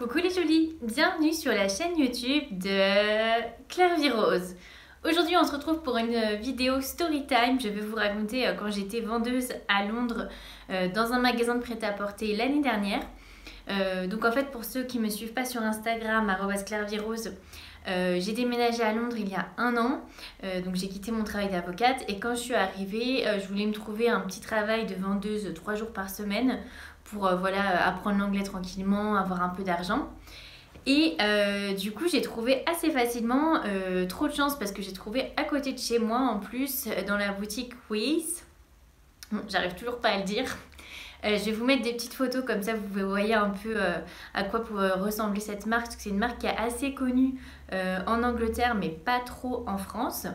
Coucou les jolies, bienvenue sur la chaîne YouTube de Claire Vie Rose. Aujourd'hui on se retrouve pour une vidéo story time. Je vais vous raconter quand j'étais vendeuse à Londres dans un magasin de prêt-à-porter l'année dernière. Donc en fait pour ceux qui ne me suivent pas sur Instagram, @clairevierose, j'ai déménagé à Londres il y a un an, donc j'ai quitté mon travail d'avocate et quand je suis arrivée, je voulais me trouver un petit travail de vendeuse 3 jours par semaine pour voilà, apprendre l'anglais tranquillement, avoir un peu d'argent. Et du coup j'ai trouvé assez facilement, trop de chance parce que j'ai trouvé à côté de chez moi en plus dans la boutique Wiz. Bon, j'arrive toujours pas à le dire. Je vais vous mettre des petites photos comme ça vous voyez un peu à quoi peut ressembler cette marque, parce que c'est une marque qui est assez connue en Angleterre mais pas trop en France.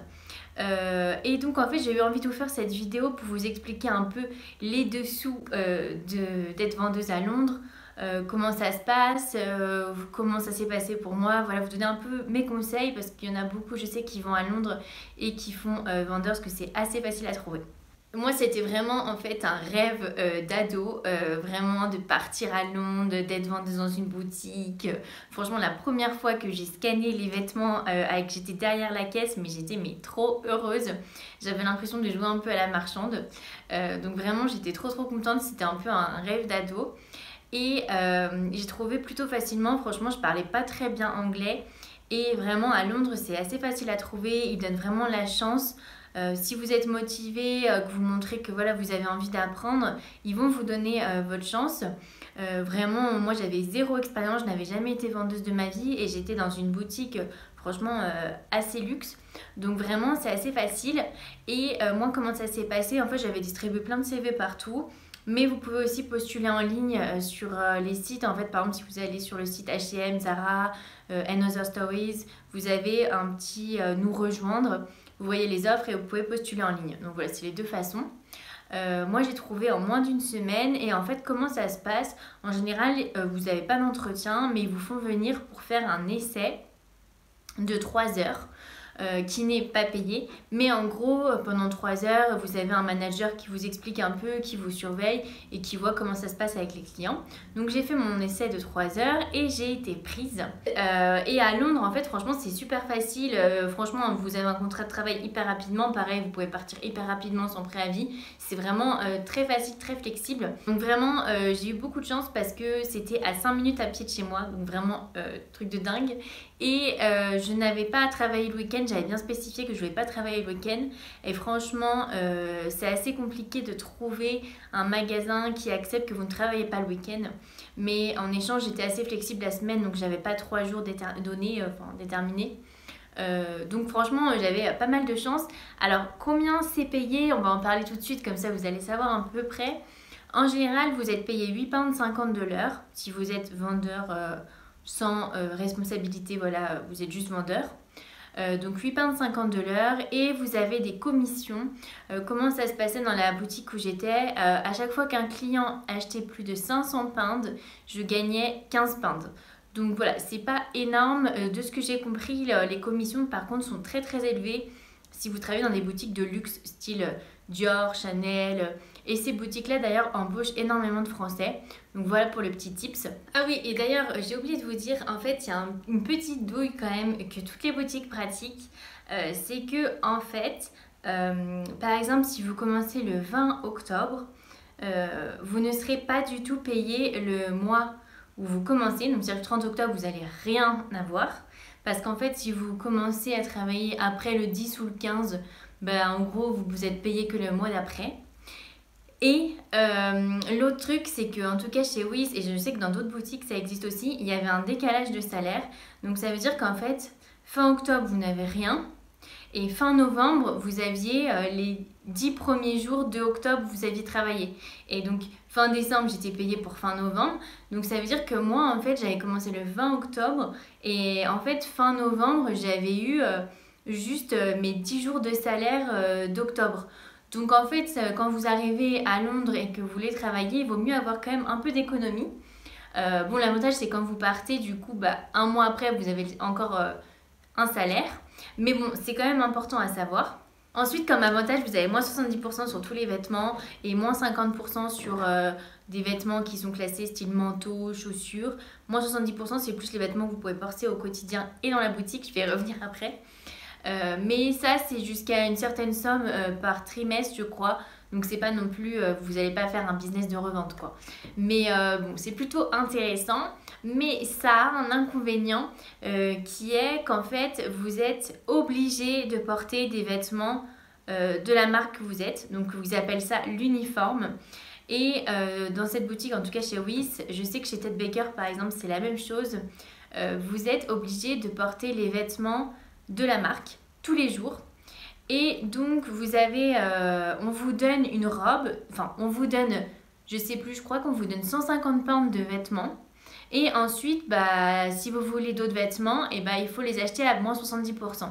Et donc en fait j'ai eu envie de vous faire cette vidéo pour vous expliquer un peu les dessous d'être vendeuse à Londres, comment ça se passe, comment ça s'est passé pour moi, voilà, vous donner un peu mes conseils parce qu'il y en a beaucoup je sais qui vont à Londres et qui font vendeur parce que c'est assez facile à trouver. Moi, c'était vraiment en fait un rêve d'ado, vraiment de partir à Londres, d'être vendeuse dans une boutique. Franchement, la première fois que j'ai scanné les vêtements, j'étais derrière la caisse, mais j'étais trop heureuse. J'avais l'impression de jouer un peu à la marchande. Donc vraiment, j'étais trop contente. C'était un peu un rêve d'ado. Et j'ai trouvé plutôt facilement, franchement, je parlais pas très bien anglais. Et vraiment, à Londres, c'est assez facile à trouver. Ils donnent vraiment la chance. Si vous êtes motivé, que vous montrez que voilà, vous avez envie d'apprendre, ils vont vous donner votre chance. Vraiment, moi j'avais zéro expérience, je n'avais jamais été vendeuse de ma vie et j'étais dans une boutique franchement assez luxe. Donc vraiment c'est assez facile. Et moi comment ça s'est passé? En fait j'avais distribué plein de CV partout. Mais vous pouvez aussi postuler en ligne sur les sites. En fait, par exemple, si vous allez sur le site H&M, Zara, and Other Stories, vous avez un petit nous rejoindre. Vous voyez les offres et vous pouvez postuler en ligne. Donc voilà, c'est les deux façons. Moi, j'ai trouvé en moins d'une semaine. Et en fait, comment ça se passe? En général, vous n'avez pas d'entretien, mais ils vous font venir pour faire un essai de 3 heures. Qui n'est pas payé, mais en gros pendant 3 heures vous avez un manager qui vous explique un peu, qui vous surveille et qui voit comment ça se passe avec les clients. Donc j'ai fait mon essai de 3 heures et j'ai été prise. Et à Londres en fait franchement c'est super facile, franchement vous avez un contrat de travail hyper rapidement, pareil vous pouvez partir hyper rapidement sans préavis, c'est vraiment très facile, très flexible. Donc vraiment j'ai eu beaucoup de chance parce que c'était à 5 minutes à pied de chez moi, donc vraiment truc de dingue. Et je n'avais pas à travailler le week-end, j'avais bien spécifié que je ne voulais pas travailler le week-end. Et franchement, c'est assez compliqué de trouver un magasin qui accepte que vous ne travaillez pas le week-end. Mais en échange, j'étais assez flexible la semaine, donc j'avais pas 3 jours déterminés. Donc franchement, j'avais pas mal de chance. Alors, combien c'est payé? On va en parler tout de suite, comme ça vous allez savoir à peu près. En général, vous êtes payé 8,50 € de l'heure si vous êtes vendeur sans responsabilité, voilà, vous êtes juste vendeur. Donc 8,50 € de l'heure et vous avez des commissions. Comment ça se passait dans la boutique où j'étais? À chaque fois qu'un client achetait plus de 500 pounds, je gagnais 15 pounds. Donc voilà, c'est pas énorme. De ce que j'ai compris, les commissions par contre sont très élevées si vous travaillez dans des boutiques de luxe style Dior, Chanel. Et ces boutiques-là, d'ailleurs, embauchent énormément de Français. Donc voilà pour le petit tips. Ah oui, et d'ailleurs, j'ai oublié de vous dire, en fait, il y a une petite douille quand même que toutes les boutiques pratiquent. C'est que, en fait, par exemple, si vous commencez le 20 octobre, vous ne serez pas du tout payé le mois où vous commencez. Donc, c'est-à-dire le 30 octobre, vous n'allez rien avoir. Parce qu'en fait, si vous commencez à travailler après le 10 ou le 15, ben, en gros, vous êtes payé que le mois d'après. Et l'autre truc, c'est que en tout cas chez Wiz, et je sais que dans d'autres boutiques ça existe aussi, il y avait un décalage de salaire. Donc ça veut dire qu'en fait, fin octobre, vous n'avez rien. Et fin novembre, vous aviez les 10 premiers jours de octobre, vous aviez travaillé. Et donc fin décembre, j'étais payée pour fin novembre. Donc ça veut dire que moi, en fait, j'avais commencé le 20 octobre. Et en fait, fin novembre, j'avais eu juste mes 10 jours de salaire d'octobre. Donc en fait, quand vous arrivez à Londres et que vous voulez travailler, il vaut mieux avoir quand même un peu d'économie. Bon, l'avantage c'est quand vous partez, du coup, un mois après, vous avez encore un salaire. Mais bon, c'est quand même important à savoir. Ensuite, comme avantage, vous avez moins 70% sur tous les vêtements et moins 50% sur des vêtements qui sont classés style manteau, chaussures. Moins 70%, c'est plus les vêtements que vous pouvez porter au quotidien et dans la boutique, je vais y revenir après. Mais ça, c'est jusqu'à une certaine somme par trimestre, je crois. Donc c'est pas non plus, vous n'allez pas faire un business de revente quoi. Mais bon, c'est plutôt intéressant. Mais ça a un inconvénient qui est qu'en fait, vous êtes obligé de porter des vêtements de la marque que vous êtes. Donc vous appelez ça l'uniforme. Et dans cette boutique, en tout cas chez Wyss, je sais que chez Ted Baker par exemple, c'est la même chose. Vous êtes obligé de porter les vêtements de la marque tous les jours. Et donc vous avez, on vous donne une robe, enfin on vous donne, je sais plus, je crois qu'on vous donne 150 pounds de vêtements. Et ensuite, bah, si vous voulez d'autres vêtements, et bah, il faut les acheter à moins 70%.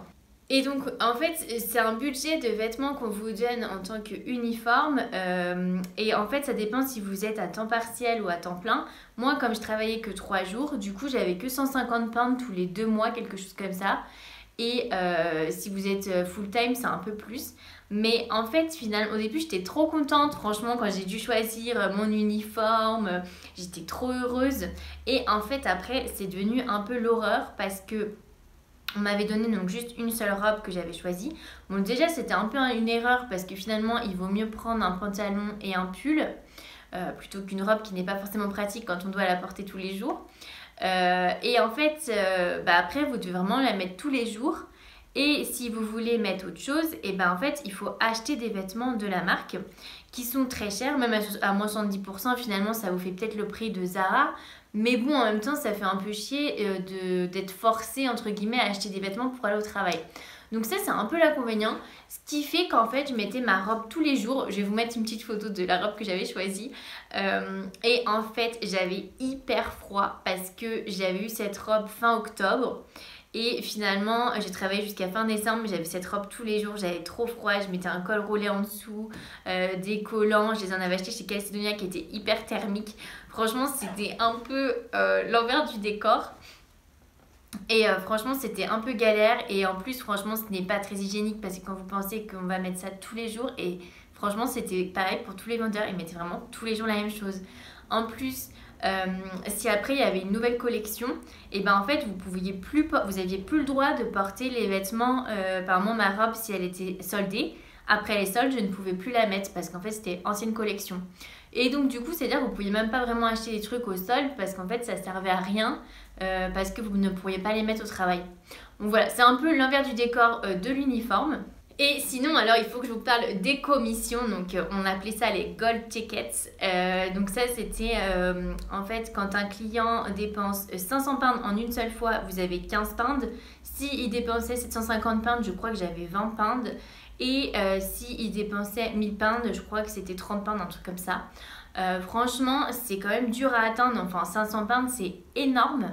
Et donc en fait c'est un budget de vêtements qu'on vous donne en tant qu'uniforme et en fait ça dépend si vous êtes à temps partiel ou à temps plein. Moi comme je travaillais que 3 jours, du coup j'avais que 150 pounds tous les 2 mois, quelque chose comme ça. Et si vous êtes full time, c'est un peu plus. Mais en fait, finalement, au début, j'étais trop contente. Franchement, quand j'ai dû choisir mon uniforme, j'étais trop heureuse. Et en fait, après, c'est devenu un peu l'horreur parce que on m'avait donné donc juste une seule robe que j'avais choisie. Bon, déjà, c'était un peu une erreur parce que finalement, il vaut mieux prendre un pantalon et un pull plutôt qu'une robe qui n'est pas forcément pratique quand on doit la porter tous les jours. Et en fait, bah après, vous devez vraiment la mettre tous les jours. Et si vous voulez mettre autre chose, et ben en fait, il faut acheter des vêtements de la marque qui sont très chers, même à moins 70%. Finalement, ça vous fait peut-être le prix de Zara. Mais bon, en même temps, ça fait un peu chier d'être forcé, entre guillemets, à acheter des vêtements pour aller au travail. Donc ça, c'est un peu l'inconvénient. Ce qui fait qu'en fait, je mettais ma robe tous les jours. Je vais vous mettre une petite photo de la robe que j'avais choisie. Et en fait, j'avais hyper froid parce que j'avais eu cette robe fin octobre. Et finalement, j'ai travaillé jusqu'à fin décembre. J'avais cette robe tous les jours. J'avais trop froid. Je mettais un col roulé en dessous, des collants. Je les en avais achetés chez Calcedonia qui étaient hyper thermiques. Franchement, c'était un peu l'envers du décor. Et franchement c'était un peu galère et en plus franchement ce n'est pas très hygiénique parce que quand vous pensez qu'on va mettre ça tous les jours et franchement c'était pareil pour tous les vendeurs, ils mettaient vraiment tous les jours la même chose. En plus si après il y avait une nouvelle collection et ben en fait vous aviez plus le droit de porter les vêtements par exemple ma robe si elle était soldée. Après les soldes je ne pouvais plus la mettre parce qu'en fait c'était ancienne collection. Et donc du coup c'est à dire que vous ne pouviez même pas vraiment acheter des trucs au solde parce qu'en fait ça servait à rien parce que vous ne pourriez pas les mettre au travail. Donc voilà, c'est un peu l'envers du décor de l'uniforme. Et sinon, alors il faut que je vous parle des commissions. Donc on appelait ça les gold tickets. Donc ça c'était en fait quand un client dépense 500 pounds en une seule fois, vous avez 15 pounds. S'il dépensait 750 pounds, je crois que j'avais 20 pounds. Et s'il dépensait 1000 pounds, je crois que c'était 30 pounds, un truc comme ça. Franchement, c'est quand même dur à atteindre. Enfin, 500 pounds, c'est énorme.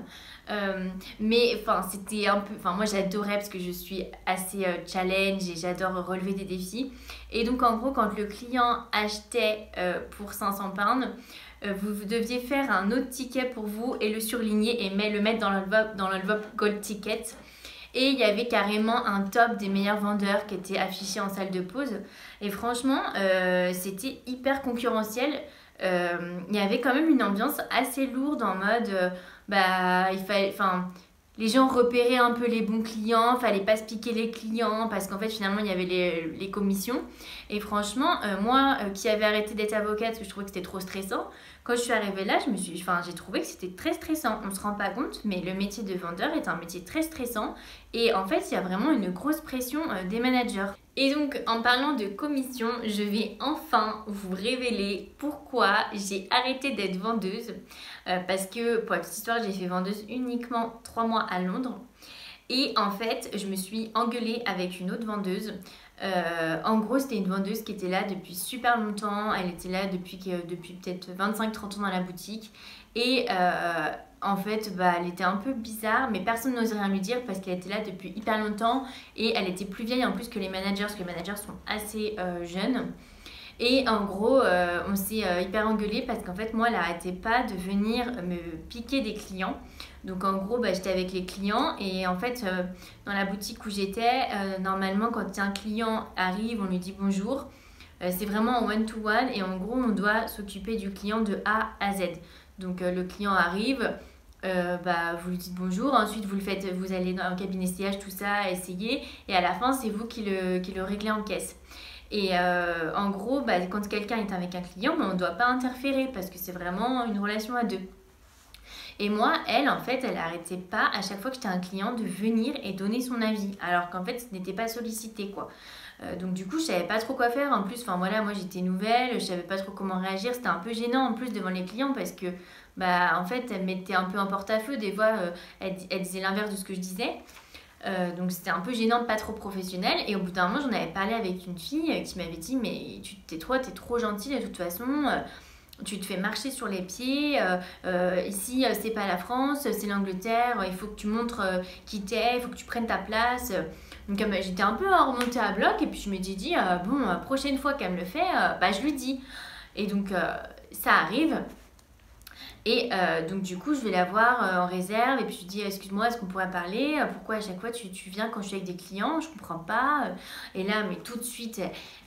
Mais enfin, c'était un peu. Enfin, moi j'adorais parce que je suis assez challenge et j'adore relever des défis. Et donc, en gros, quand le client achetait pour 500 pounds, vous deviez faire un autre ticket pour vous et le surligner et le mettre dans l'enveloppe Gold Ticket. Et il y avait carrément un top des meilleurs vendeurs qui était affiché en salle de pause. Et franchement, c'était hyper concurrentiel. Il y avait quand même une ambiance assez lourde en mode il fallait, enfin, les gens repéraient un peu les bons clients, fallait pas se piquer les clients parce qu'en fait finalement il y avait les commissions. Et franchement moi qui avais arrêté d'être avocate parce que je trouvais que c'était trop stressant, quand je suis arrivée là j'ai trouvé que c'était très stressant. On se rend pas compte mais le métier de vendeur est un métier très stressant et en fait il y a vraiment une grosse pression des managers. Et donc en parlant de commission, je vais enfin vous révéler pourquoi j'ai arrêté d'être vendeuse. Parce que pour la petite histoire, j'ai fait vendeuse uniquement 3 mois à Londres. Et en fait, je me suis engueulée avec une autre vendeuse. En gros, c'était une vendeuse qui était là depuis super longtemps. Elle était là depuis peut-être 25-30 ans dans la boutique. Et en fait, elle était un peu bizarre, mais personne n'osait rien lui dire parce qu'elle était là depuis hyper longtemps. Et elle était plus vieille en plus que les managers, parce que les managers sont assez jeunes. Et en gros, on s'est hyper engueulé parce qu'en fait, moi, elle n'arrêtait pas de venir me piquer des clients. Donc en gros, j'étais avec les clients et en fait, dans la boutique où j'étais, normalement, quand un client arrive, on lui dit bonjour. C'est vraiment en one-to-one et en gros on doit s'occuper du client de A à Z. Donc le client arrive, vous lui dites bonjour, ensuite vous le faites, vous allez dans un cabinet essayage, tout ça, essayer, et à la fin c'est vous qui le réglez en caisse. Et en gros, quand quelqu'un est avec un client, on ne doit pas interférer parce que c'est vraiment une relation à deux. Et moi, elle, en fait, elle n'arrêtait pas à chaque fois que j'étais un client de venir et donner son avis, alors qu'en fait, ce n'était pas sollicité, quoi. Donc du coup, je savais pas trop quoi faire. En plus, enfin voilà, moi j'étais nouvelle, je savais pas trop comment réagir. C'était un peu gênant en plus devant les clients parce que, en fait, elle mettait un peu en porte-à-faux. Des fois, elle disait l'inverse de ce que je disais. Donc c'était un peu gênant, pas trop professionnel. Et au bout d'un moment, j'en avais parlé avec une fille qui m'avait dit mais t'es trop gentille de toute façon. Tu te fais marcher sur les pieds. Ici, c'est pas la France, c'est l'Angleterre. Il faut que tu montres qui t'es, il faut que tu prennes ta place. Donc j'étais un peu remontée à bloc et puis je me suis dit prochaine fois qu'elle me le fait, je lui dis. Et donc ça arrive. Et donc du coup je vais la voir en réserve et puis je lui dis excuse-moi, est-ce qu'on pourrait parler, pourquoi à chaque fois tu viens quand je suis avec des clients, je comprends pas. Et là mais tout de suite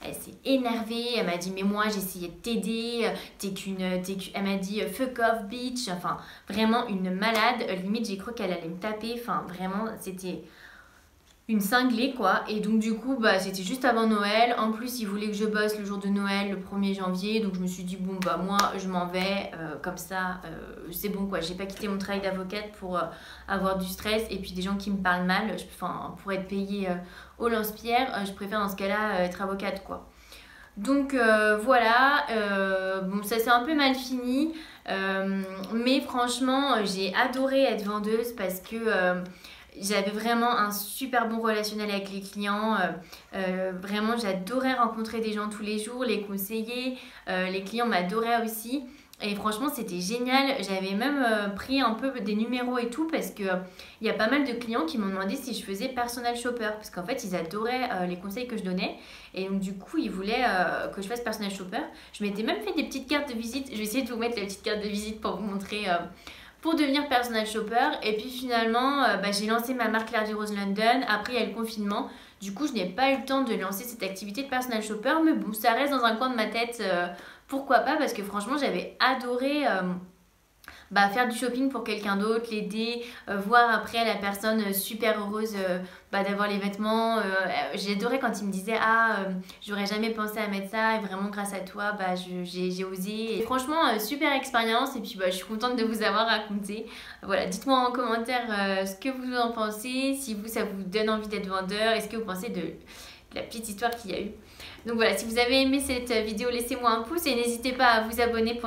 elle s'est énervée, elle m'a dit mais moi j'ai essayé de t'aider, elle m'a dit fuck off bitch, enfin vraiment une malade, limite j'ai cru qu'elle allait me taper, enfin vraiment c'était une cinglée quoi. Et donc du coup c'était juste avant Noël, en plus ils voulaient que je bosse le jour de Noël le 1er janvier, donc je me suis dit bon moi je m'en vais, comme ça c'est bon quoi, j'ai pas quitté mon travail d'avocate pour avoir du stress et puis des gens qui me parlent mal, pour être payée au lance-pierre, je préfère dans ce cas là être avocate quoi. Donc voilà, ça s'est un peu mal fini, mais franchement j'ai adoré être vendeuse parce que j'avais vraiment un super bon relationnel avec les clients. Vraiment, j'adorais rencontrer des gens tous les jours, les conseiller. Les clients m'adoraient aussi. Et franchement, c'était génial. J'avais même pris un peu des numéros et tout parce que il y a pas mal de clients qui m'ont demandé si je faisais personal shopper. Parce qu'en fait, ils adoraient les conseils que je donnais. Et donc, du coup, ils voulaient que je fasse personal shopper. Je m'étais même fait des petites cartes de visite. Je vais essayer de vous mettre la petite carte de visite pour vous montrer... pour devenir personal shopper. Et puis finalement j'ai lancé ma marque Claire Virose London. Après il y a le confinement, du coup je n'ai pas eu le temps de lancer cette activité de personal shopper, mais bon ça reste dans un coin de ma tête, pourquoi pas, parce que franchement j'avais adoré faire du shopping pour quelqu'un d'autre, l'aider, voir après la personne super heureuse d'avoir les vêtements. J'ai adoré quand il me disait j'aurais jamais pensé à mettre ça et vraiment grâce à toi j'ai osé. Et franchement super expérience et puis je suis contente de vous avoir raconté. Voilà, dites-moi en commentaire ce que vous en pensez, si ça vous donne envie d'être vendeur, est-ce que vous pensez de la petite histoire qu'il y a eu. Donc voilà, si vous avez aimé cette vidéo, laissez-moi un pouce et n'hésitez pas à vous abonner pour